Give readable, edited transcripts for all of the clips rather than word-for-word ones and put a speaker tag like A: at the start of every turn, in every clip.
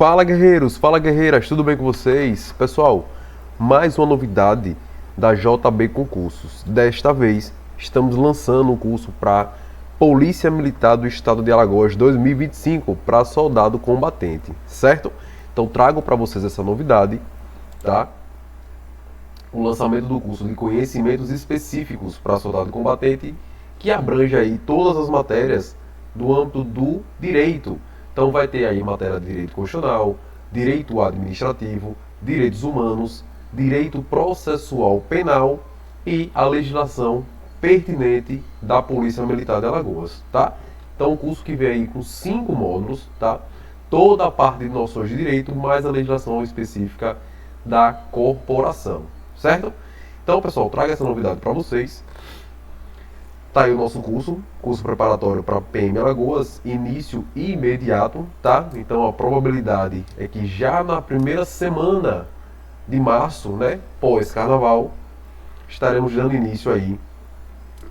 A: Fala guerreiros, fala guerreiras, tudo bem com vocês? Pessoal, mais uma novidade da JB Concursos. Desta vez estamos lançando um curso para Polícia Militar do Estado de Alagoas 2025 para soldado combatente, certo? Então trago para vocês essa novidade, tá? O lançamento do curso de conhecimentos específicos para soldado combatente, que abrange aí todas as matérias do âmbito do direito. Então vai ter aí matéria de direito constitucional, direito administrativo, direitos humanos, direito processual penal e a legislação pertinente da Polícia Militar de Alagoas, tá? Então um curso que vem aí com 5 módulos, tá? Toda a parte de noções de direito, mais a legislação específica da corporação, certo? Então, pessoal, trago essa novidade para vocês. Tá aí o nosso curso preparatório para PM Alagoas, início imediato, tá? Então a probabilidade é que já na primeira semana de março, né, pós-carnaval, estaremos dando início aí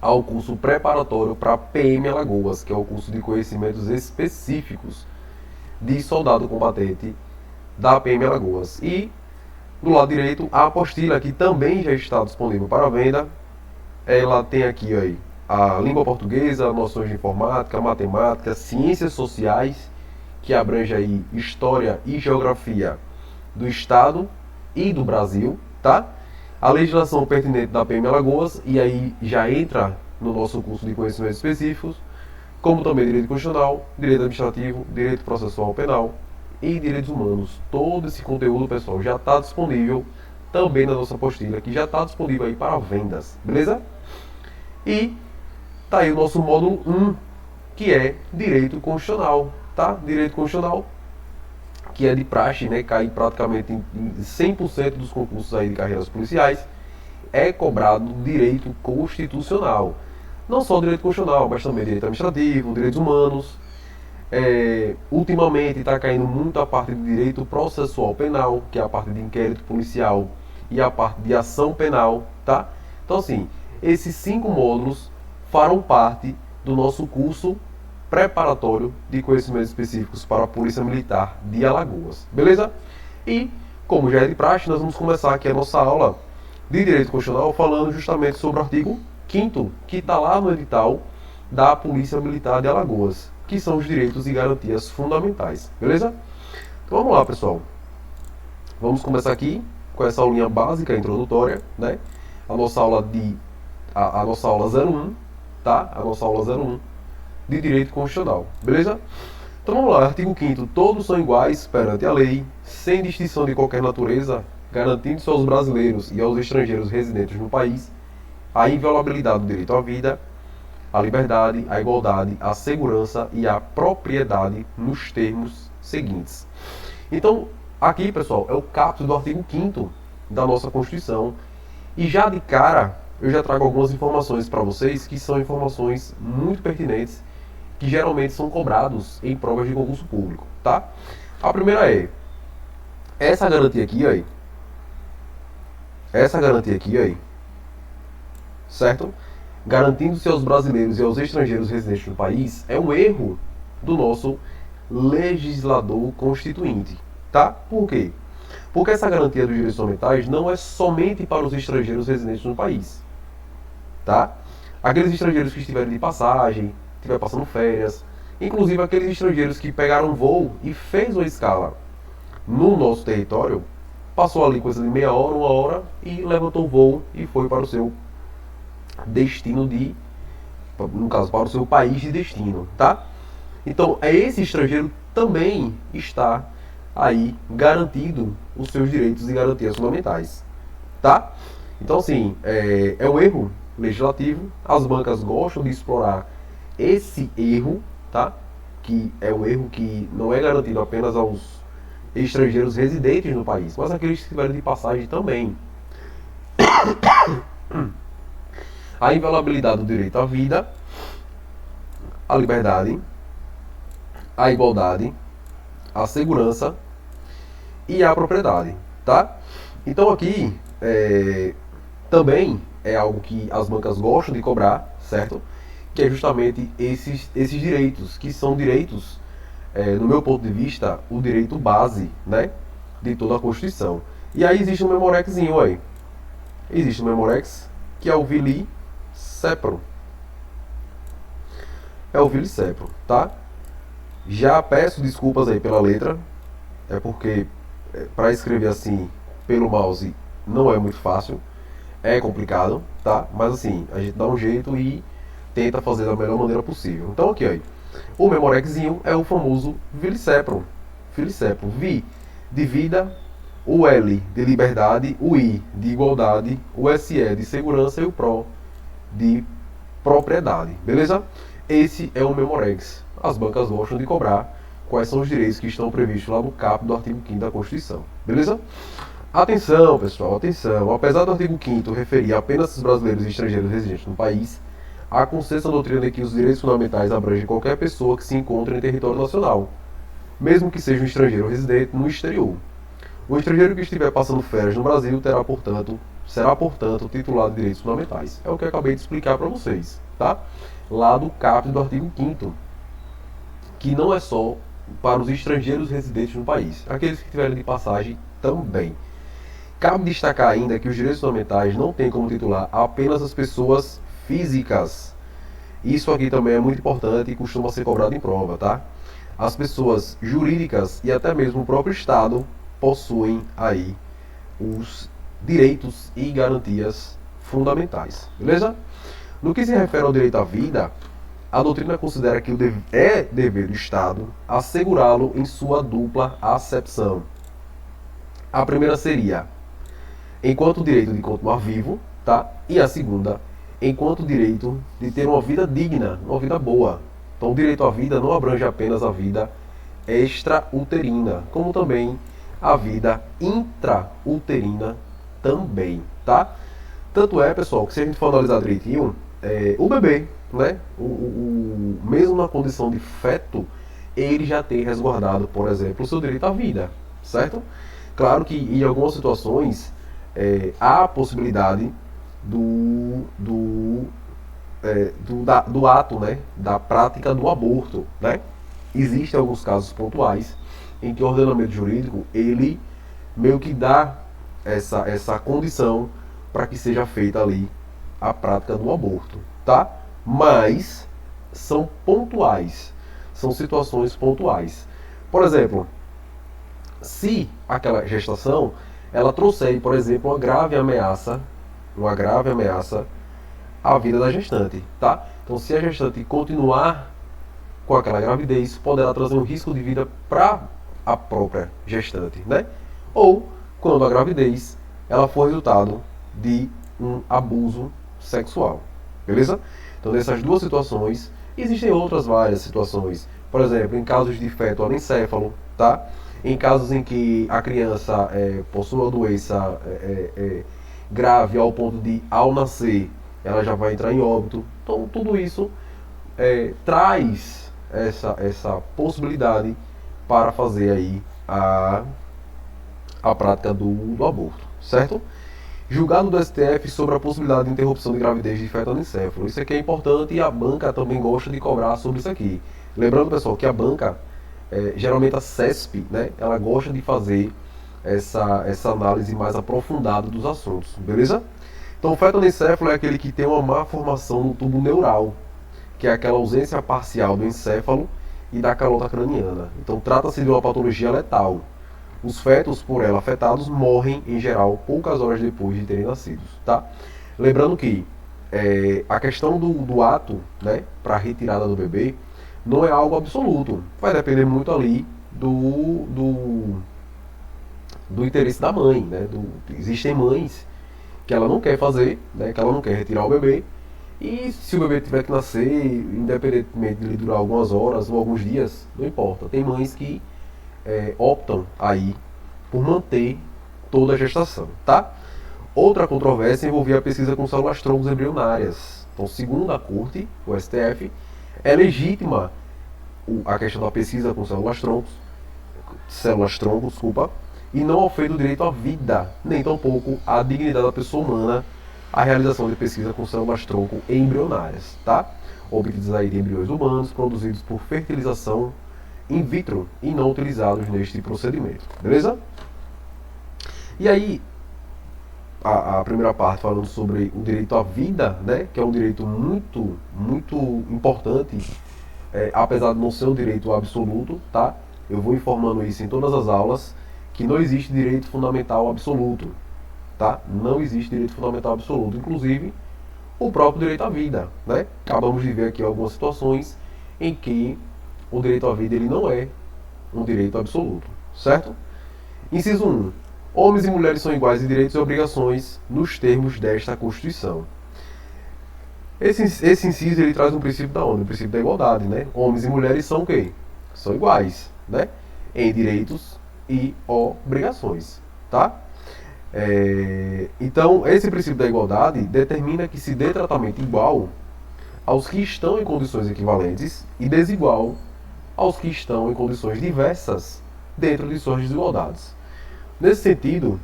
A: ao curso preparatório para PM Alagoas, que é o curso de conhecimentos específicos de soldado combatente da PM Alagoas. E do lado direito, a apostila, que também já está disponível para venda. Ela tem aqui aí a língua portuguesa, noções de informática, matemática, ciências sociais, que abrange aí história e geografia do Estado e do Brasil, tá? A legislação pertinente da PM Alagoas, e aí já entra no nosso curso de conhecimentos específicos, como também direito constitucional, direito administrativo, direito processual penal e direitos humanos. Todo esse conteúdo, pessoal, já está disponível também na nossa apostila, que já está disponível aí para vendas, beleza? E tá aí o nosso módulo 1, que é Direito Constitucional, tá? Direito Constitucional, que é de praxe, né? Cai praticamente em 100% dos concursos aí de carreiras policiais, é cobrado direito constitucional. Não só direito constitucional, mas também direito administrativo, direitos humanos. Ultimamente está caindo muito a parte de direito processual penal, que é a parte de inquérito policial e a parte de ação penal, tá? Então, assim, esses 5 módulos farão parte do nosso curso preparatório de conhecimentos específicos para a Polícia Militar de Alagoas, beleza? E, como já é de praxe, nós vamos começar aqui a nossa aula de Direito Constitucional falando justamente sobre o artigo 5º, que está lá no edital da Polícia Militar de Alagoas, que são os direitos e garantias fundamentais, beleza? Então vamos lá, pessoal. Vamos começar aqui com essa aulinha básica, introdutória, né? A nossa aula 01, tá? A nossa aula 01 de Direito Constitucional, beleza? Então vamos lá, artigo 5º. Todos são iguais perante a lei, sem distinção de qualquer natureza, garantindo-se aos brasileiros e aos estrangeiros residentes no país a inviolabilidade do direito à vida, à liberdade, à igualdade, à segurança e à propriedade nos termos seguintes. Então, aqui, pessoal, é o caput do artigo 5º da nossa Constituição. E já de cara, eu já trago algumas informações para vocês que são informações muito pertinentes, que geralmente são cobrados em provas de concurso público, tá? A primeira é essa garantia aqui, aí. Essa garantia aqui, aí. Certo? Garantindo-se aos brasileiros e aos estrangeiros residentes no país, é um erro do nosso legislador constituinte, tá? Por quê? Porque essa garantia dos direitos fundamentais não é somente para os estrangeiros residentes no país, tá? Aqueles estrangeiros que estiverem de passagem, estiverem passando férias, inclusive aqueles estrangeiros que pegaram um voo e fez uma escala no nosso território, passou ali coisa de meia hora, 1 hora e levantou o voo e foi para o seu destino no caso, para o seu país de destino, tá? Então, esse estrangeiro também está aí garantido os seus direitos e garantias fundamentais, tá? Então, assim, é um erro legislativo. As bancas gostam de explorar esse erro, tá? Que é um erro que não é garantido apenas aos estrangeiros residentes no país, mas aqueles que estiverem de passagem também. A inviolabilidade do direito à vida, à liberdade, à igualdade, à segurança e à propriedade, tá? Então aqui também é algo que as bancas gostam de cobrar, certo? Que é justamente esses direitos, que são direitos no meu ponto de vista, o direito base, né, de toda a Constituição. E aí existe um memorexzinho aí. Existe um memorex que é o vili ceprum. É o vili ceprum, tá? Já peço desculpas aí pela letra, é porque para escrever assim pelo mouse não é muito fácil, é complicado, tá? Mas assim, a gente dá um jeito e tenta fazer da melhor maneira possível. Então, ok. O memorexzinho é o famoso vili ceprum. Vili ceprum. Vi de vida, o L de liberdade, o I de igualdade, o SE de segurança e o PRO de propriedade. Beleza? Esse é o memorex. As bancas gostam de cobrar quais são os direitos que estão previstos lá no caput do artigo 5º da Constituição. Beleza? Atenção, pessoal, atenção. Apesar do artigo 5º referir apenas os brasileiros e estrangeiros residentes no país, há consenso na doutrina de que os direitos fundamentais abrangem qualquer pessoa que se encontre em território nacional, mesmo que seja um estrangeiro residente no exterior. O estrangeiro que estiver passando férias no Brasil será, portanto, titular de direitos fundamentais. É o que eu acabei de explicar para vocês, tá? Lá do caput do artigo 5º, que não é só para os estrangeiros residentes no país, aqueles que estiverem de passagem também. Cabe destacar ainda que os direitos fundamentais não têm como titular apenas as pessoas físicas. Isso aqui também é muito importante e costuma ser cobrado em prova, tá? As pessoas jurídicas e até mesmo o próprio Estado possuem aí os direitos e garantias fundamentais, beleza? No que se refere ao direito à vida, a doutrina considera que é dever do Estado assegurá-lo em sua dupla acepção. A primeira seria enquanto direito de continuar vivo, tá? E a segunda, enquanto direito de ter uma vida digna, uma vida boa. Então, o direito à vida não abrange apenas a vida extrauterina, como também a vida intrauterina também, tá? Tanto é, pessoal, que se a gente for analisar direitinho, o bebê, né? Mesmo na condição de feto, ele já tem resguardado, por exemplo, o seu direito à vida, certo? Claro que em algumas situações há a possibilidade do ato, né, da prática do aborto, né? Existem alguns casos pontuais em que o ordenamento jurídico ele meio que dá essa condição para que seja feita ali a prática do aborto, tá? Mas são pontuais, são situações pontuais. Por exemplo, se aquela gestação ela trouxer, por exemplo, uma grave ameaça à vida da gestante, tá? Então, se a gestante continuar com aquela gravidez, poderá trazer um risco de vida para a própria gestante, né? Ou quando a gravidez ela for resultado de um abuso sexual, beleza? Então, nessas duas situações, existem outras várias situações. Por exemplo, em casos de feto anencéfalo, tá? Em casos em que a criança possui uma doença grave ao ponto de, ao nascer, ela já vai entrar em óbito. Então, tudo isso traz essa possibilidade para fazer aí a prática do aborto, certo? Julgado do STF sobre a possibilidade de interrupção de gravidez de feto anencéfalo. Isso aqui é importante e a banca também gosta de cobrar sobre isso aqui. Lembrando, pessoal, que a banca, geralmente a CESP, né, ela gosta de fazer essa análise mais aprofundada dos assuntos, beleza? Então, o feto anencéfalo é aquele que tem uma má formação no tubo neural, que é aquela ausência parcial do encéfalo e da calota craniana. Então, trata-se de uma patologia letal. Os fetos, por ela afetados, morrem, em geral, poucas horas depois de terem nascido, tá? Lembrando que a questão do ato, né, para a retirada do bebê, não é algo absoluto. Vai depender muito ali do interesse da mãe, né? Existem mães que ela não quer fazer, né, que ela não quer retirar o bebê, e se o bebê tiver que nascer, independentemente de ele durar algumas horas ou alguns dias, não importa. Tem mães que optam aí por manter toda a gestação, tá? Outra controvérsia envolvia a pesquisa com células-troncos embrionárias. Então, segundo a Corte, o STF, é legítima a questão da pesquisa com células-troncos, e não ofende o direito à vida, nem tampouco à dignidade da pessoa humana, a realização de pesquisa com células-tronco embrionárias, tá? Obtidas aí de embriões humanos, produzidos por fertilização in vitro e não utilizados neste procedimento. Beleza? E aí, a primeira parte falando sobre o direito à vida, né, que é um direito muito, muito importante, apesar de não ser um direito absoluto, tá? Eu vou informando isso em todas as aulas, que não existe direito fundamental absoluto, tá? Não existe direito fundamental absoluto, inclusive o próprio direito à vida, né? Acabamos de ver aqui algumas situações em que o direito à vida ele não é um direito absoluto, certo? Inciso 1. Homens e mulheres são iguais em direitos e obrigações nos termos desta Constituição. Esse inciso ele traz um princípio da ONU, o princípio da igualdade, né? Homens e mulheres são o quê? São iguais, né? Em direitos e obrigações, tá? Então, esse princípio da igualdade determina que se dê tratamento igual aos que estão em condições equivalentes e desigual aos que estão em condições diversas dentro de suas desigualdades. Nesse sentido,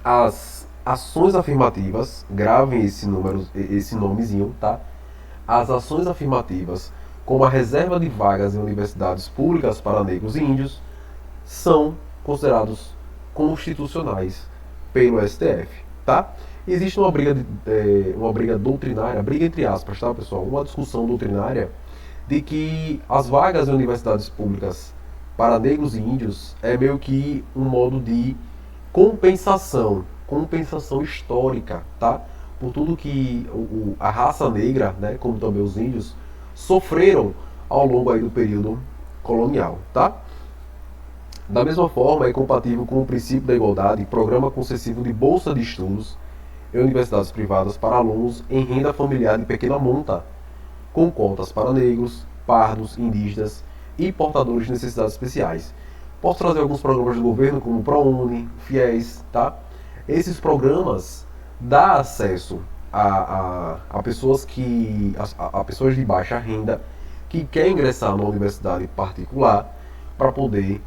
A: as ações afirmativas, gravem esse nomezinho, tá? As ações afirmativas, como a reserva de vagas em universidades públicas para negros e índios, são considerados constitucionais pelo STF, tá? Existe uma briga doutrinária, briga entre aspas, tá, pessoal? Uma discussão doutrinária de que as vagas em universidades públicas para negros e índios é meio que um modo de compensação histórica, tá? Por tudo que a raça negra, né, como também os índios, sofreram ao longo aí do período colonial, tá? Da mesma forma, é compatível com o princípio da igualdade, programa concessivo de bolsa de estudos em universidades privadas para alunos em renda familiar de pequena monta, com cotas para negros, pardos, indígenas e portadores de necessidades especiais. Posso trazer alguns programas do governo, como o ProUni, FIES, tá? Esses programas dão acesso a pessoas a pessoas de baixa renda que querem ingressar numa universidade particular para poder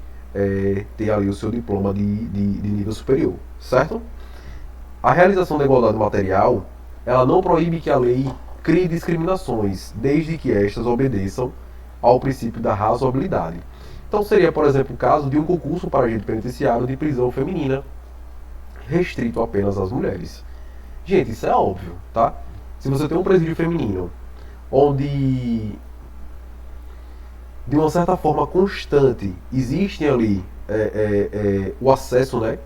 A: ter ali o seu diploma de nível superior, certo? A realização da igualdade material, ela não proíbe que a lei crie discriminações, desde que estas obedeçam ao princípio da razoabilidade. Então seria, por exemplo, o caso de um concurso para agente penitenciário de prisão feminina, restrito apenas às mulheres. Gente, isso é óbvio, tá? Se você tem um presídio feminino, onde de uma certa forma constante existem ali o acesso, né,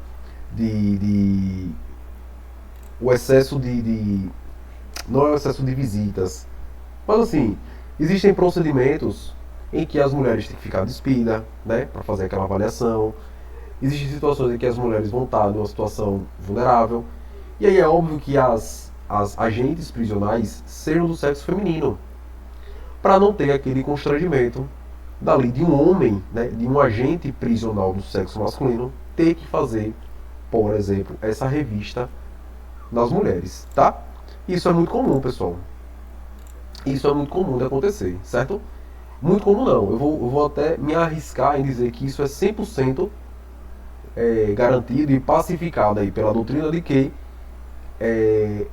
A: o excesso não é o excesso de visitas, mas assim, existem procedimentos em que as mulheres têm que ficar despidas, né, para fazer aquela avaliação. Existem situações em que as mulheres vão estar numa situação vulnerável, e aí é óbvio que as agentes prisionais sejam do sexo feminino, para não ter aquele constrangimento dali de um homem, né, de um agente prisional do sexo masculino, ter que fazer, por exemplo, essa revista nas mulheres, tá? Isso é muito comum, pessoal. Isso é muito comum de acontecer, certo? Muito comum não. Eu vou até me arriscar em dizer que isso é 100% garantido e pacificado aí pela doutrina de que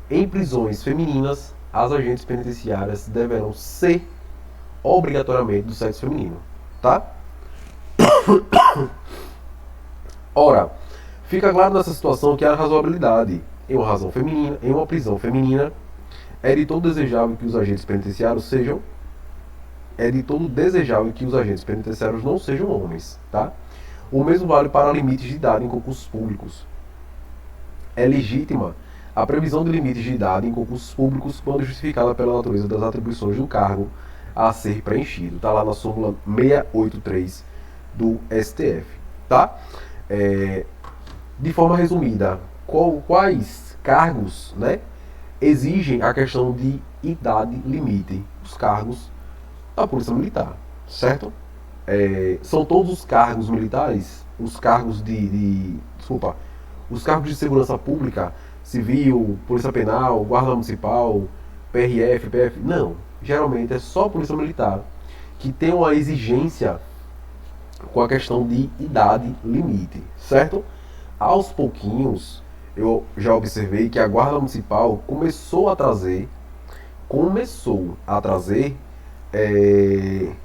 A: em prisões femininas as agentes penitenciárias deverão ser obrigatoriamente do sexo feminino, tá? Ora, fica claro nessa situação que a razoabilidade em uma prisão feminina é de todo desejável que os agentes penitenciários não sejam homens, tá? O mesmo vale para limites de idade em concursos públicos. É legítima a previsão de limites de idade em concursos públicos quando justificada pela natureza das atribuições do cargo a ser preenchido. Está lá na súmula 683 do STF, tá? De forma resumida, quais cargos, né, exigem a questão de idade limite? Os cargos da Polícia Militar, certo? São todos os cargos militares, os cargos os cargos de segurança pública, civil, Polícia Penal, Guarda Municipal, PRF, PF, não. Geralmente é só a Polícia Militar que tem uma exigência com a questão de idade limite, certo? Aos pouquinhos, eu já observei que a Guarda Municipal começou a trazer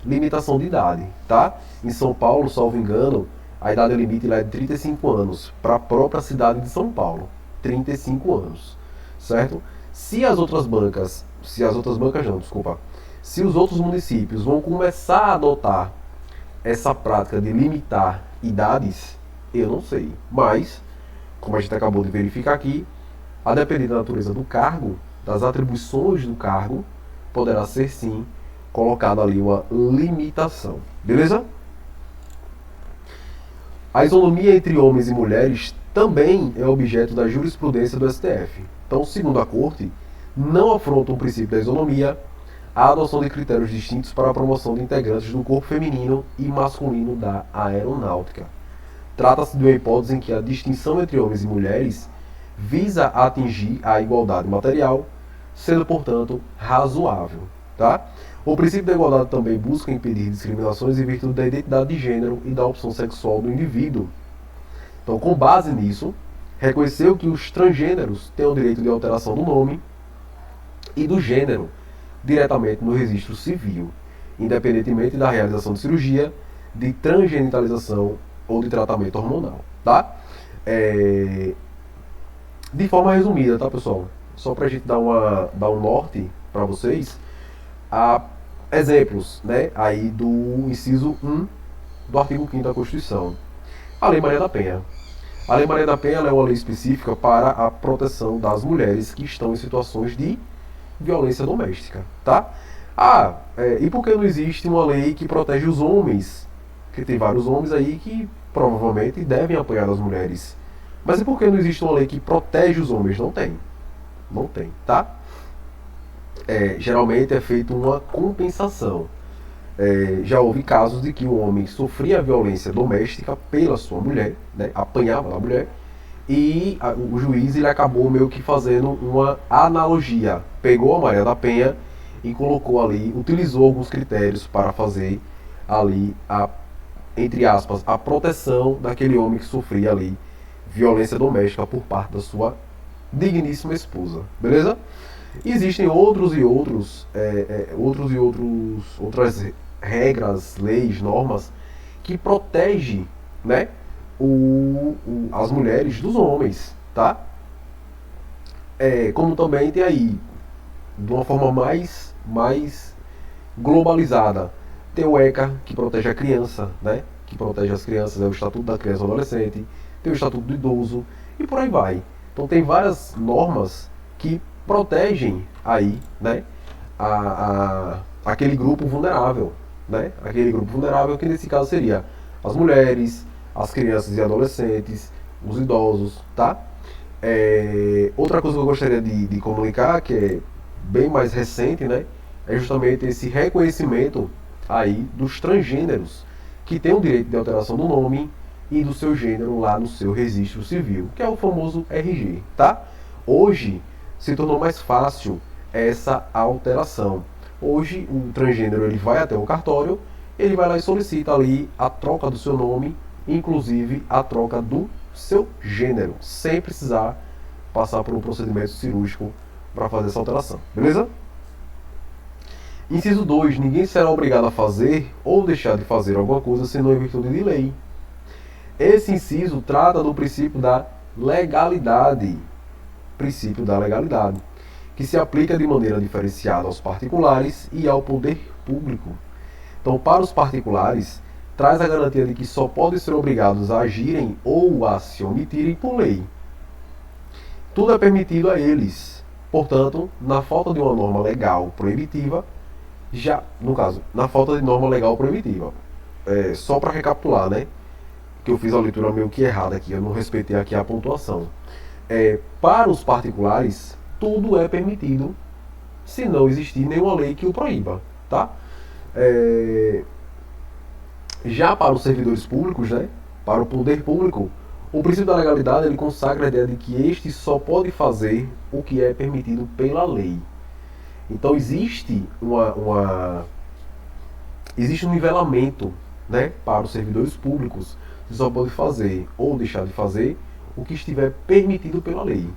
A: limitação de idade, tá? Em São Paulo, salvo engano, a idade limite lá é de 35 anos para a própria cidade de São Paulo, 35 anos, certo? Se as outras bancas não, desculpa, se os outros municípios vão começar a adotar essa prática de limitar idades, eu não sei, mas como a gente acabou de verificar aqui, a depender da natureza do cargo, das atribuições do cargo, poderá ser sim colocada ali uma limitação. Beleza? A isonomia entre homens e mulheres também é objeto da jurisprudência do STF. Então, segundo a Corte, não afronta o princípio da isonomia a adoção de critérios distintos para a promoção de integrantes do corpo feminino e masculino da aeronáutica. Trata-se de uma hipótese em que a distinção entre homens e mulheres visa atingir a igualdade material, sendo, portanto, razoável. Tá? O princípio da igualdade também busca impedir discriminações em virtude da identidade de gênero e da opção sexual do indivíduo. Então, com base nisso, reconheceu que os transgêneros têm o direito de alteração do nome e do gênero diretamente no registro civil, independentemente da realização de cirurgia, de transgenitalização ou de tratamento hormonal. Tá? De forma resumida, tá, pessoal? Só para a gente dar um norte para vocês, há exemplos, né, aí do inciso 1 do artigo 5º da Constituição. A Lei Maria da Penha. A Lei Maria da Penha é uma lei específica para a proteção das mulheres que estão em situações de violência doméstica, tá? E por que não existe uma lei que protege os homens? Porque tem vários homens aí que provavelmente devem apoiar as mulheres. Mas e por que não existe uma lei que protege os homens? Não tem. Não tem, tá? Geralmente é feita uma compensação. Já houve casos de que o homem sofria violência doméstica pela sua mulher, né? Apanhava da mulher, e o juiz ele acabou meio que fazendo uma analogia. Pegou a Maria da Penha e colocou ali, utilizou alguns critérios para fazer ali entre aspas, a proteção daquele homem que sofria ali violência doméstica por parte da sua digníssima esposa. Beleza? Existem outras regras, leis, normas que protegem, né, as mulheres dos homens, tá? Como também tem aí, de uma forma mais globalizada, tem o ECA, que protege a criança, né? Que protege as crianças, é o Estatuto da Criança e do Adolescente, tem o Estatuto do Idoso, e por aí vai. Então tem várias normas que protegem aí, né, aquele grupo vulnerável, né? Aquele grupo vulnerável que nesse caso seria as mulheres, as crianças e adolescentes, os idosos, tá? Outra coisa que eu gostaria de comunicar, que é bem mais recente, né, é justamente esse reconhecimento aí dos transgêneros, que tem o direito de alteração do nome e do seu gênero lá no seu registro civil, que é o famoso RG, tá? Hoje se tornou mais fácil essa alteração. Hoje o transgênero ele vai até o cartório, ele vai lá e solicita ali a troca do seu nome, inclusive a troca do seu gênero, sem precisar passar por um procedimento cirúrgico para fazer essa alteração. Beleza? Inciso 2. Ninguém será obrigado a fazer ou deixar de fazer alguma coisa senão em virtude de lei. Esse inciso trata do princípio da legalidade. Princípio da legalidade, que se aplica de maneira diferenciada aos particulares e ao poder público. Então, para os particulares, traz a garantia de que só podem ser obrigados a agirem ou a se omitirem por lei. Tudo é permitido a eles. Portanto, na falta de uma norma legal proibitiva, na falta de norma legal proibitiva, só para recapitular, né, que eu fiz a leitura meio que errada aqui, eu não respeitei aqui a pontuação. Para os particulares, tudo é permitido, se não existir nenhuma lei que o proíba, tá? Já para os servidores públicos, né, para o poder público, o princípio da legalidade ele consagra a ideia de que este só pode fazer o que é permitido pela lei. Então existe existe um nivelamento, né, para os servidores públicos. Você só pode fazer ou deixar de fazer o que estiver permitido pela lei,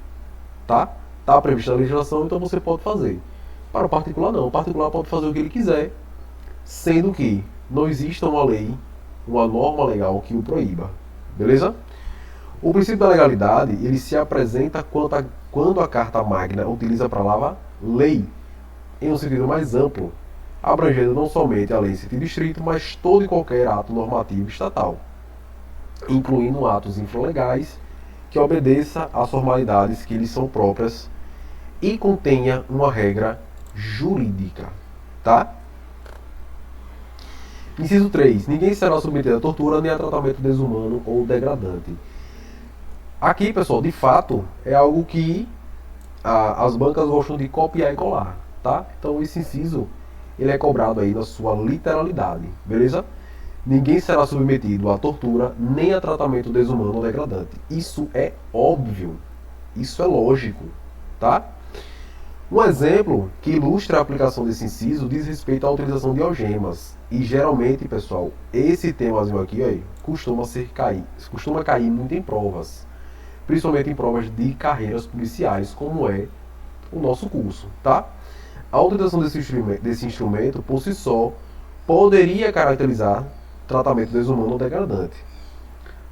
A: tá? Está previsto na legislação, então você pode fazer. Para o particular não, o particular pode fazer o que ele quiser, sendo que não exista uma lei, uma norma legal que o proíba. Beleza? O princípio da legalidade, ele se apresenta quando a Carta Magna utiliza a palavra lei, em um sentido mais amplo, abrangendo não somente a lei em sentido estrito, mas todo e qualquer ato normativo estatal, incluindo atos infralegais que obedeça às formalidades que lhes são próprias e contenha uma regra jurídica. Tá? Inciso 3. Ninguém será submetido a tortura nem a tratamento desumano ou degradante. Aqui, pessoal, de fato, é algo que as bancas gostam de copiar e colar, tá? Então, esse inciso, ele é cobrado aí na sua literalidade, beleza? Ninguém será submetido a tortura nem a tratamento desumano ou degradante. Isso é óbvio, isso é lógico, tá? Um exemplo que ilustra a aplicação desse inciso diz respeito à utilização de algemas. E geralmente, pessoal, esse temazinho aqui aí, costuma cair muito em provas. Principalmente em provas de carreiras policiais, como é o nosso curso, tá? A utilização desse instrumento, por si só, poderia caracterizar tratamento desumano ou degradante.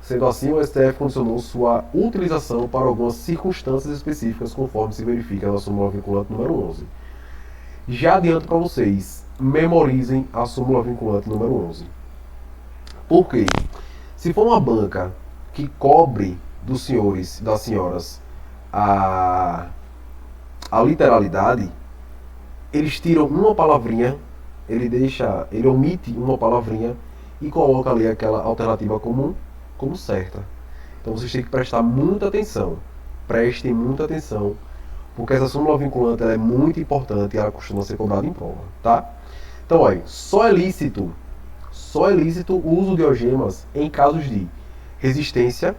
A: Sendo assim, o STF condicionou sua utilização para algumas circunstâncias específicas, conforme se verifica na súmula vinculante número 11. Já adianto para vocês, memorizem a súmula vinculante número 11. Por quê? Se for uma banca que cobre dos senhores e das senhoras a literalidade, eles tiram uma palavrinha, ele omite uma palavrinha e coloca ali aquela alternativa comum como certa. Então vocês têm que prestar muita atenção. Prestem muita atenção, porque essa súmula vinculante ela é muito importante e ela costuma ser cobrada em prova, tá? Então, olha, só é lícito o uso de algemas em casos de resistência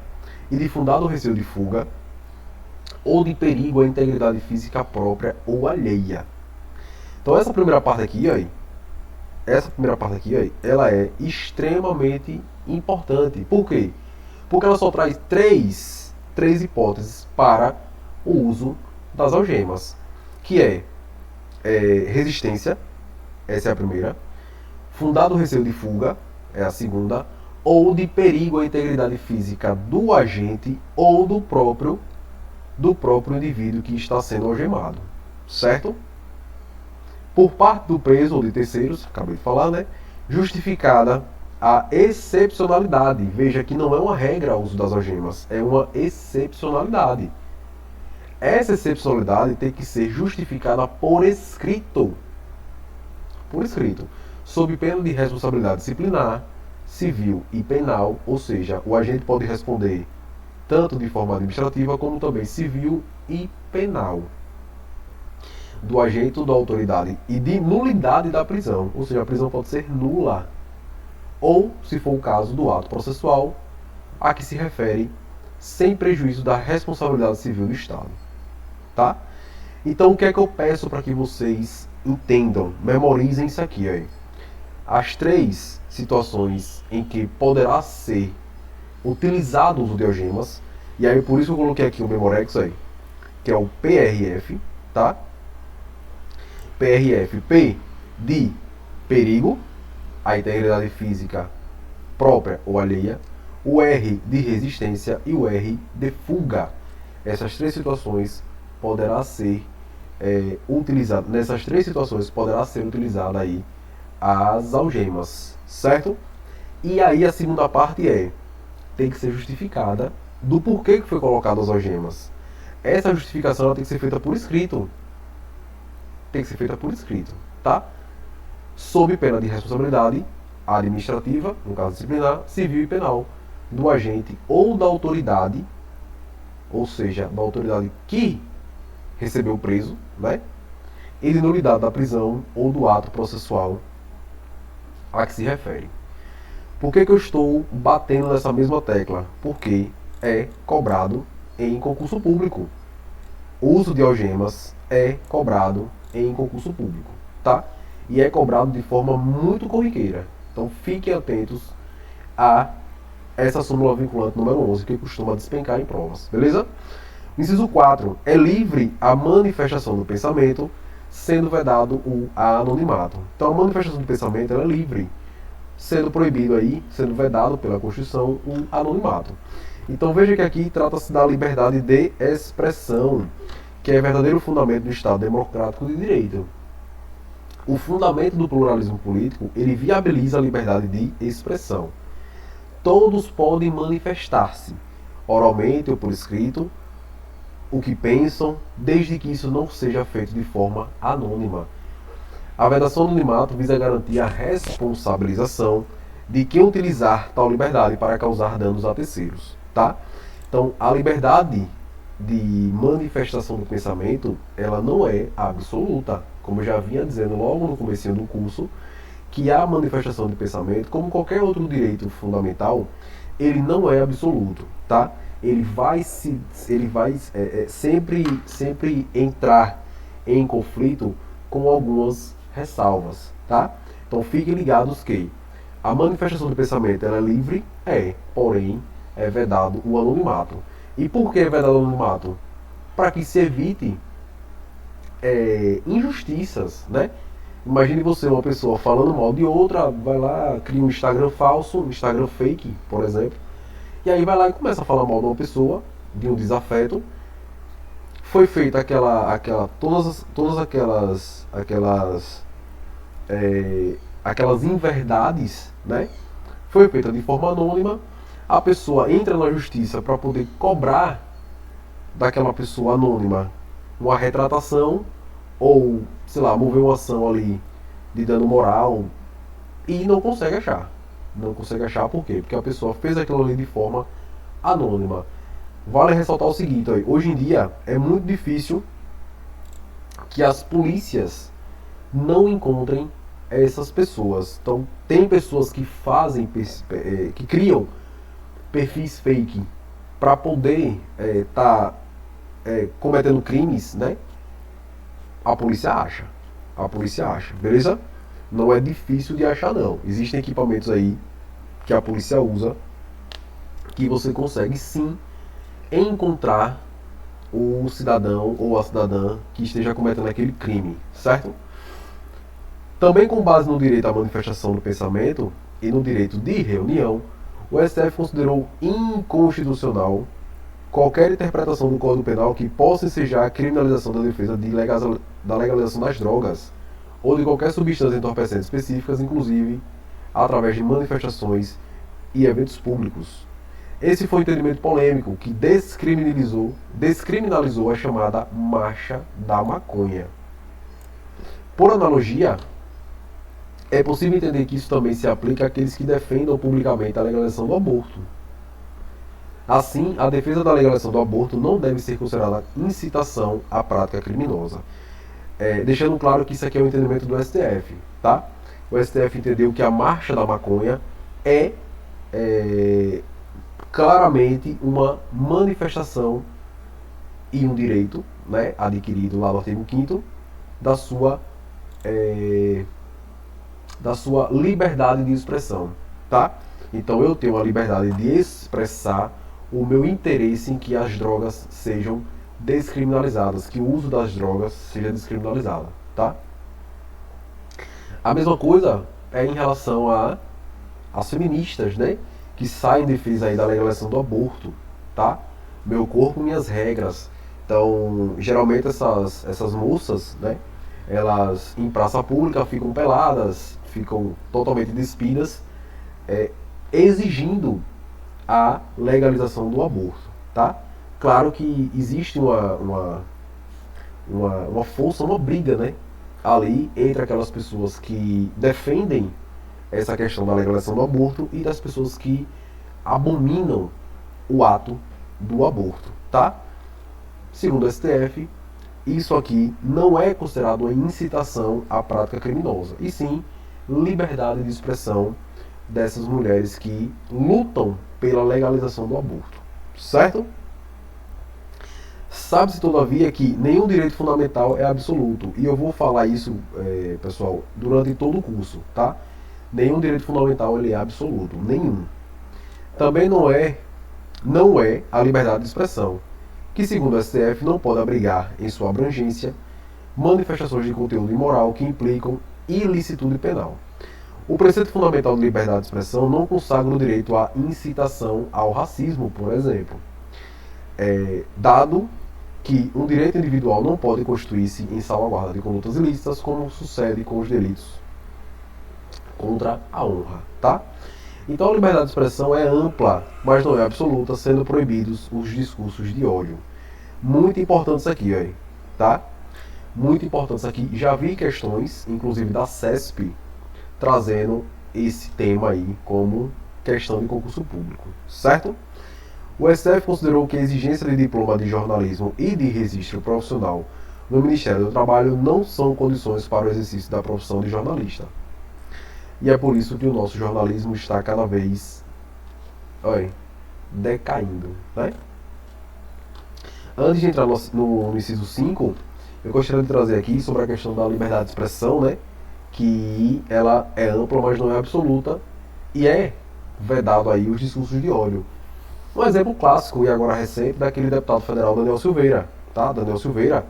A: e de fundado receio de fuga ou de perigo à integridade física própria ou alheia. Então essa primeira parte aqui, ela é extremamente importante. Por quê? Porque ela só traz três hipóteses para o uso das algemas, que é resistência, essa é a primeira, fundado receio de fuga, é a segunda, ou de perigo à integridade física do agente ou do próprio indivíduo que está sendo algemado, certo? Por parte do preso ou de terceiros, acabei de falar, né? Justificada a excepcionalidade. Veja que não é uma regra o uso das algemas, é uma excepcionalidade. Essa excepcionalidade tem que ser justificada por escrito. Por escrito. Sob pena de responsabilidade disciplinar, civil e penal, ou seja, o agente pode responder tanto de forma administrativa como também civil e penal. Do agente ou da autoridade e de nulidade da prisão, ou seja, a prisão pode ser nula. Ou, se for o caso do ato processual, a que se refere sem prejuízo da responsabilidade civil do Estado. Tá? Então, o que é que eu peço para que vocês entendam, memorizem isso aqui aí. As três situações em que poderá ser utilizado o uso de algemas, e aí por isso eu coloquei aqui o Memorex aí, que é o PRF, tá? PRF, P de perigo, a integridade física própria ou alheia, o R de resistência e o R de fuga. Essas três situações poderá ser utilizada, nessas três situações poderá ser utilizada aí as algemas, certo? E aí a segunda parte tem que ser justificada do porquê que foi colocado as algemas. Essa justificação ela tem que ser feita por escrito. Tá? Sob pena de responsabilidade administrativa, no caso disciplinar, civil e penal, do agente ou da autoridade, ou seja, da autoridade que recebeu o preso, né? E de nulidade da prisão ou do ato processual a que se refere. Por que eu estou batendo nessa mesma tecla? Porque é cobrado em concurso público. O uso de algemas é cobrado em concurso público, tá? E é cobrado de forma muito corriqueira. Então fiquem atentos a essa súmula vinculante número 11, que costuma despencar em provas, beleza? Inciso 4. É livre a manifestação do pensamento, sendo vedado o anonimato. Então a manifestação de pensamento ela é livre, sendo proibido aí, sendo vedado pela Constituição, o anonimato. Então veja que aqui trata-se da liberdade de expressão, que é verdadeiro fundamento do Estado democrático de direito. O fundamento do pluralismo político, ele viabiliza a liberdade de expressão. Todos podem manifestar-se, oralmente ou por escrito, o que pensam, desde que isso não seja feito de forma anônima. A vedação do anonimato visa garantir a responsabilização de quem utilizar tal liberdade para causar danos a terceiros, tá? Então, a liberdade de manifestação do pensamento, ela não é absoluta, como eu já vinha dizendo logo no comecinho do curso, que a manifestação de pensamento, como qualquer outro direito fundamental, ele não é absoluto, tá? Ele vai sempre entrar em conflito com algumas ressalvas, tá? Então fiquem ligados que a manifestação do pensamento ela é livre, porém é vedado o anonimato. E por que é vedado o anonimato? Para que se evite injustiças, né? Imagine você, uma pessoa falando mal de outra, vai lá, cria um Instagram falso, um Instagram fake, por exemplo, e aí vai lá e começa a falar mal de uma pessoa, de um desafeto. Foi feita todas aquelas inverdades, né? Foi feita de forma anônima. A pessoa entra na justiça para poder cobrar daquela pessoa anônima uma retratação ou, sei lá, mover uma ação ali de dano moral e não consegue achar. Não consegue achar por quê? Porque a pessoa fez aquilo ali de forma anônima. Vale ressaltar o seguinte, hoje em dia é muito difícil que as polícias não encontrem essas pessoas. Então tem pessoas que que criam perfis fake para poder estar cometendo crimes, né? A polícia acha. A polícia acha, beleza? Não é difícil de achar não. Existem equipamentos aí que a polícia usa que você consegue sim encontrar o cidadão ou a cidadã que esteja cometendo aquele crime, certo? Também com base no direito à manifestação do pensamento e no direito de reunião, o STF considerou inconstitucional qualquer interpretação do Código Penal que possa ensejar a criminalização da defesa da legalização das drogas ou de qualquer substância entorpecente específicas, inclusive através de manifestações e eventos públicos. Esse foi um entendimento polêmico que descriminalizou a chamada Marcha da Maconha. Por analogia, é possível entender que isso também se aplica àqueles que defendam publicamente a legalização do aborto. Assim, a defesa da legalização do aborto não deve ser considerada incitação à prática criminosa. Deixando claro que isso aqui é o entendimento do STF, tá? O STF entendeu que a Marcha da Maconha é claramente uma manifestação e um direito, né, adquirido lá no artigo 5º da sua liberdade de expressão, tá? Então eu tenho a liberdade de expressar o meu interesse em que as drogas sejam descriminalizadas, que o uso das drogas seja descriminalizado, tá? A mesma coisa é em relação às feministas, né? Que saem em defesa aí da legalização do aborto, tá? Meu corpo, minhas regras. Então, geralmente essas moças, né? Elas em praça pública ficam peladas, ficam totalmente despidas, exigindo a legalização do aborto, tá? Claro que existe uma força, uma briga, né? Ali entre aquelas pessoas que defendem essa questão da legalização do aborto e das pessoas que abominam o ato do aborto, tá? Segundo o STF, isso aqui não é considerado uma incitação à prática criminosa, e sim liberdade de expressão dessas mulheres que lutam pela legalização do aborto, certo? Sabe-se, todavia, que nenhum direito fundamental é absoluto, e eu vou falar isso, pessoal, durante todo o curso, tá? Nenhum direito fundamental ele é absoluto, nenhum. Também não é a liberdade de expressão, que segundo o STF não pode abrigar em sua abrangência manifestações de conteúdo imoral que implicam ilicitude penal. O preceito fundamental de liberdade de expressão não consagra o direito à incitação ao racismo, por exemplo, dado que um direito individual não pode constituir-se em salvaguarda de condutas ilícitas, como sucede com os delitos contra a honra, tá? Então a liberdade de expressão é ampla, mas não é absoluta, sendo proibidos os discursos de ódio. Muito importante isso aqui, aí, tá? Muito importante isso aqui. Já vi questões, inclusive da CESP, trazendo esse tema aí como questão de concurso público, certo? O STF considerou que a exigência de diploma de jornalismo e de registro profissional no Ministério do Trabalho não são condições para o exercício da profissão de jornalista. E é por isso que o nosso jornalismo está cada vez decaindo, né? Antes de entrar no inciso 5, eu gostaria de trazer aqui sobre a questão da liberdade de expressão, né? Que ela é ampla, mas não é absoluta, e é vedado aí os discursos de ódio. Um exemplo clássico, e agora recente, daquele deputado federal Daniel Silveira, tá? Daniel Silveira,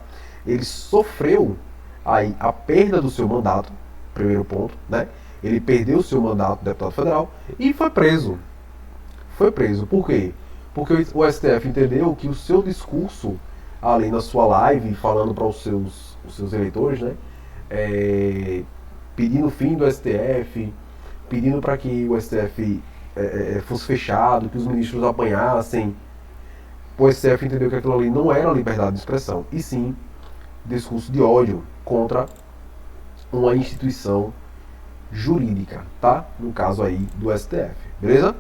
A: ele sofreu aí a perda do seu mandato, primeiro ponto, né? Ele perdeu o seu mandato de deputado federal e foi preso. Foi preso. Por quê? Porque o STF entendeu que o seu discurso, ali na sua live, falando para os seus eleitores, né? Pedindo o fim do STF, pedindo para que o STF fosse fechado, que os ministros apanhassem. O STF entendeu que aquilo ali não era liberdade de expressão, e sim discurso de ódio contra uma instituição jurídica, tá? No caso aí do STF, beleza?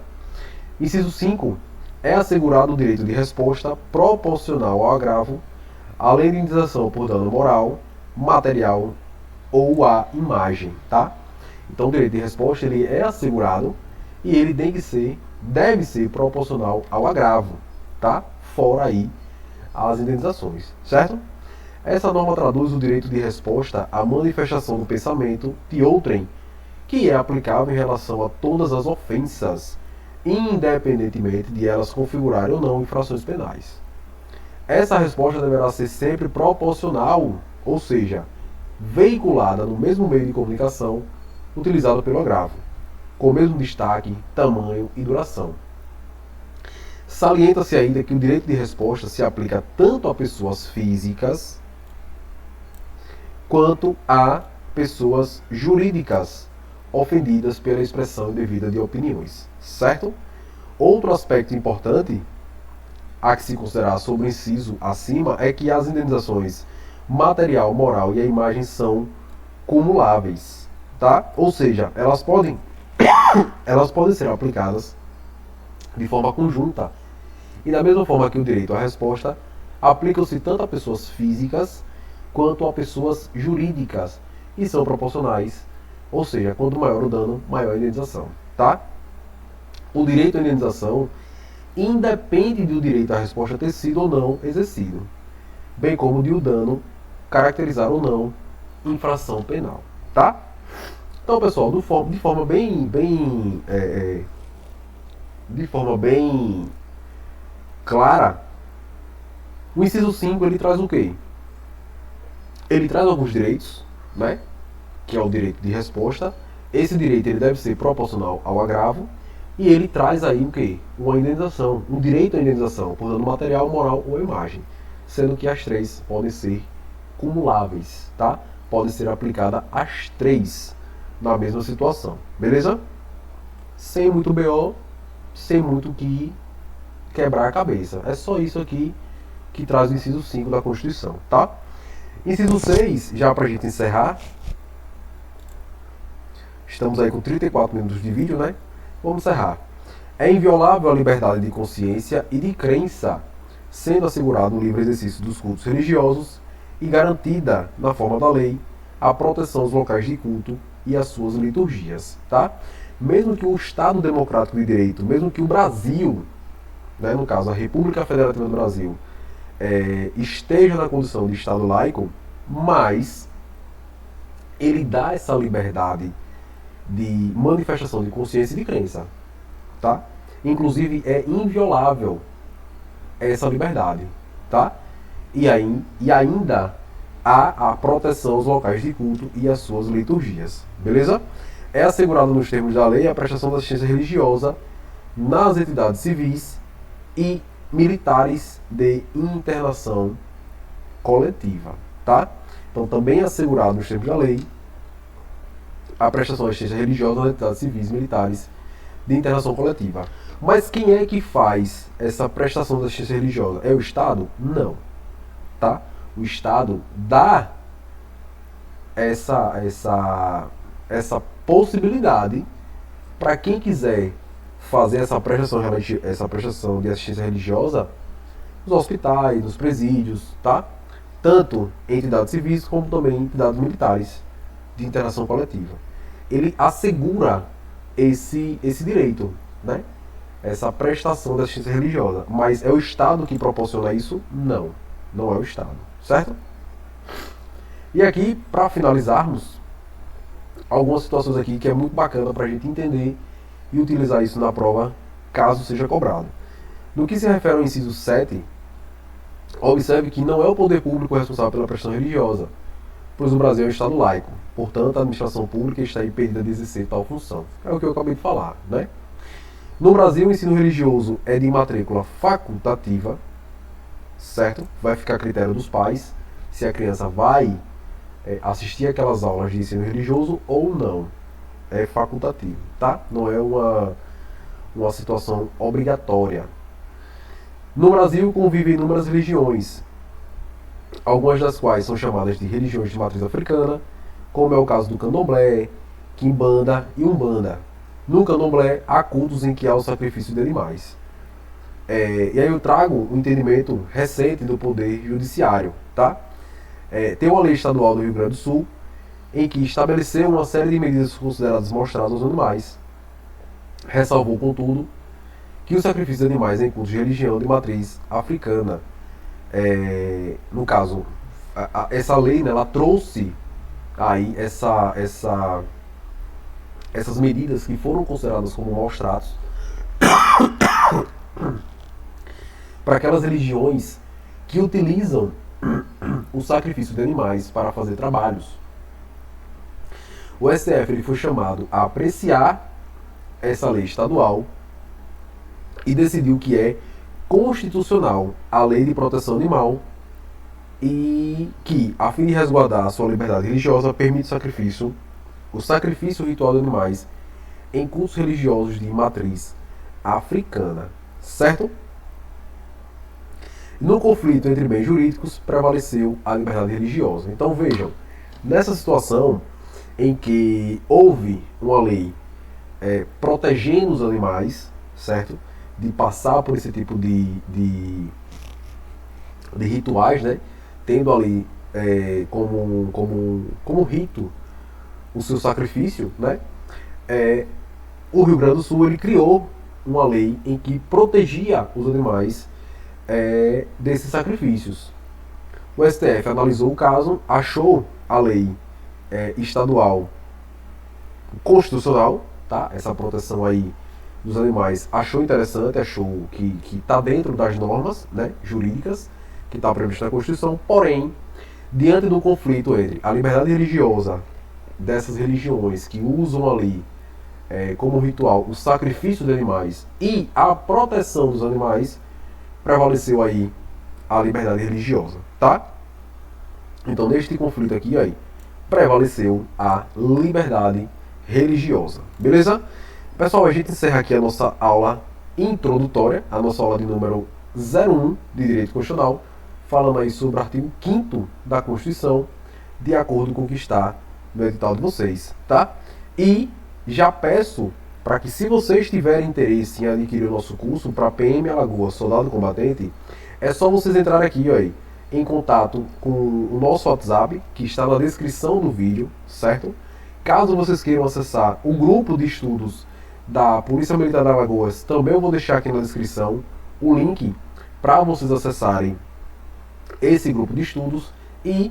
A: Inciso 5. É assegurado o direito de resposta proporcional ao agravo, além de indenização por dano moral, material ou à imagem, tá? Então o direito de resposta ele é assegurado e ele deve ser proporcional ao agravo, tá? Fora aí as indenizações, certo? Essa norma traduz o direito de resposta à manifestação do pensamento de outrem, que é aplicável em relação a todas as ofensas, independentemente de elas configurarem ou não infrações penais. Essa resposta deverá ser sempre proporcional, ou seja, veiculada no mesmo meio de comunicação utilizado pelo agravo, com o mesmo destaque, tamanho e duração. Salienta-se ainda que o direito de resposta se aplica tanto a pessoas físicas quanto a pessoas jurídicas ofendidas pela expressão indevida de opiniões, certo? Outro aspecto importante a que se considerar sobre o inciso acima é que as indenizações material, moral e a imagem são cumuláveis, tá? Ou seja, elas podem ser aplicadas de forma conjunta. E da mesma forma que o direito à resposta, aplicam-se tanto a pessoas físicas quanto a pessoas jurídicas e são proporcionais. Ou seja, quanto maior o dano, maior a indenização, tá? O direito à indenização independe do direito à resposta ter sido ou não exercido, bem como de o dano caracterizar ou não infração penal, tá? Então, pessoal, de forma bem clara, o inciso 5 ele traz o quê? Ele traz alguns direitos, né? Que é o direito de resposta. Esse direito ele deve ser proporcional ao agravo e ele traz aí o quê? Uma indenização, um direito à indenização por dano material, moral ou imagem, sendo que as três podem ser cumuláveis, tá? Podem ser aplicadas as três na mesma situação, beleza? Sem muito BO, sem muito que quebrar a cabeça. É só isso aqui que traz o inciso 5 da Constituição, tá? Inciso 6, já pra gente encerrar. Estamos aí com 34 minutos de vídeo, né? Vamos encerrar. É inviolável a liberdade de consciência e de crença, sendo assegurado o livre exercício dos cultos religiosos e garantida, na forma da lei, a proteção aos locais de culto e às suas liturgias, tá? Mesmo que o Estado Democrático de Direito, mesmo que o Brasil, né, no caso a República Federativa do Brasil, esteja na condição de Estado laico, mas ele dá essa liberdade de manifestação de consciência e de crença, tá? Inclusive é inviolável essa liberdade, tá? E ainda a proteção aos locais de culto e às suas liturgias. Beleza? É assegurado nos termos da lei a prestação da assistência religiosa nas entidades civis e militares de internação coletiva, tá? Então também é assegurado nos termos da lei a prestação da assistência religiosa nas entidades civis e militares de internação coletiva. Mas quem é que faz essa prestação da assistência religiosa? É o Estado? Não, tá? O Estado dá essa possibilidade para quem quiser fazer essa prestação de assistência religiosa nos hospitais, nos presídios, tá? Tanto em entidades civis como também em entidades militares de internação coletiva. Ele assegura esse direito, né? Essa prestação de assistência religiosa. Mas é o Estado que proporciona isso? Não, não é o Estado, certo? E aqui, para finalizarmos, algumas situações aqui que é muito bacana para a gente entender e utilizar isso na prova, caso seja cobrado. No que se refere ao inciso 7, observe que não é o poder público responsável pela prestação religiosa, pois o Brasil é um Estado laico. Portanto, a administração pública está impedida de exercer tal função. É o que eu acabei de falar, né? No Brasil, o ensino religioso é de matrícula facultativa, certo? Vai ficar a critério dos pais se a criança vai assistir aquelas aulas de ensino religioso ou não. É facultativo, tá? Não é uma situação obrigatória. No Brasil convivem inúmeras religiões, algumas das quais são chamadas de religiões de matriz africana, como é o caso do candomblé, quimbanda e umbanda. No candomblé há cultos em que há o sacrifício de animais. E aí eu trago o entendimento recente do Poder Judiciário, tá? Tem uma lei estadual do Rio Grande do Sul em que estabeleceu uma série de medidas consideradas mostradas aos animais. Ressalvou, contudo, que o sacrifício de animais em cultos de religião de matriz africana, no caso, essa lei, né, ela trouxe aí essas medidas que foram consideradas como maus tratos para aquelas religiões que utilizam o sacrifício de animais para fazer trabalhos. O STF ele foi chamado a apreciar essa lei estadual e decidiu que é constitucional a lei de proteção animal e que, a fim de resguardar a sua liberdade religiosa, permite o sacrifício ritual de animais em cultos religiosos de matriz africana, certo? No conflito entre bens jurídicos, prevaleceu a liberdade religiosa. Então vejam, nessa situação em que houve uma lei protegendo os animais, certo? De passar por esse tipo de rituais, né? Tendo ali como rito o seu sacrifício, né? O Rio Grande do Sul ele criou uma lei em que protegia os animais desses sacrifícios. O STF analisou o caso, achou a lei estadual constitucional, tá? Essa proteção aí dos animais, achou interessante, achou que está dentro das normas, né, jurídicas que está prevista na Constituição, porém, diante do conflito entre a liberdade religiosa dessas religiões que usam ali como ritual o sacrifício de animais e a proteção dos animais, prevaleceu aí a liberdade religiosa, tá? Então, neste conflito aqui, aí, prevaleceu a liberdade religiosa, beleza? Pessoal, a gente encerra aqui a nossa aula introdutória, a nossa aula de número 01 de Direito Constitucional, falando aí sobre o artigo 5º da Constituição, de acordo com o que está no edital de vocês, tá? E já peço para que, se vocês tiverem interesse em adquirir o nosso curso para PM Alagoas Soldado Combatente, é só vocês entrarem aqui, ó, em contato com o nosso WhatsApp, que está na descrição do vídeo, certo? Caso vocês queiram acessar o grupo de estudos da Polícia Militar de Alagoas, também eu vou deixar aqui na descrição o link para vocês acessarem esse grupo de estudos. E,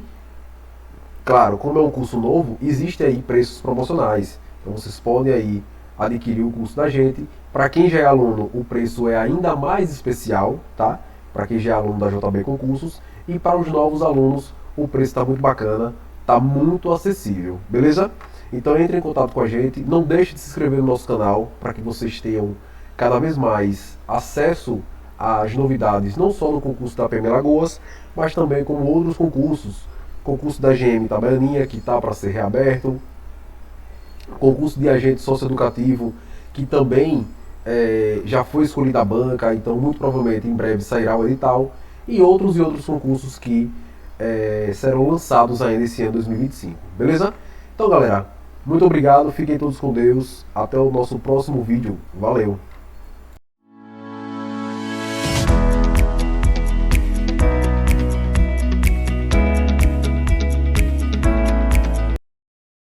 A: claro, como é um curso novo, existem aí preços promocionais. Então vocês podem aí adquirir o curso da gente. Para quem já é aluno, o preço é ainda mais especial, tá? Para quem já é aluno da JB Concursos. E para os novos alunos, o preço está muito bacana, está muito acessível, beleza? Então entre em contato com a gente, não deixe de se inscrever no nosso canal para que vocês tenham cada vez mais acesso às novidades, não só no concurso da PM Alagoas, mas também como outros concursos, concurso da GM Tabelaninha, que está para ser reaberto, concurso de agente socioeducativo, que também já foi escolhida a banca, então muito provavelmente em breve sairá o edital, e outros concursos que serão lançados ainda esse ano 2025, beleza? Então galera, muito obrigado, fiquem todos com Deus, até o nosso próximo vídeo, valeu!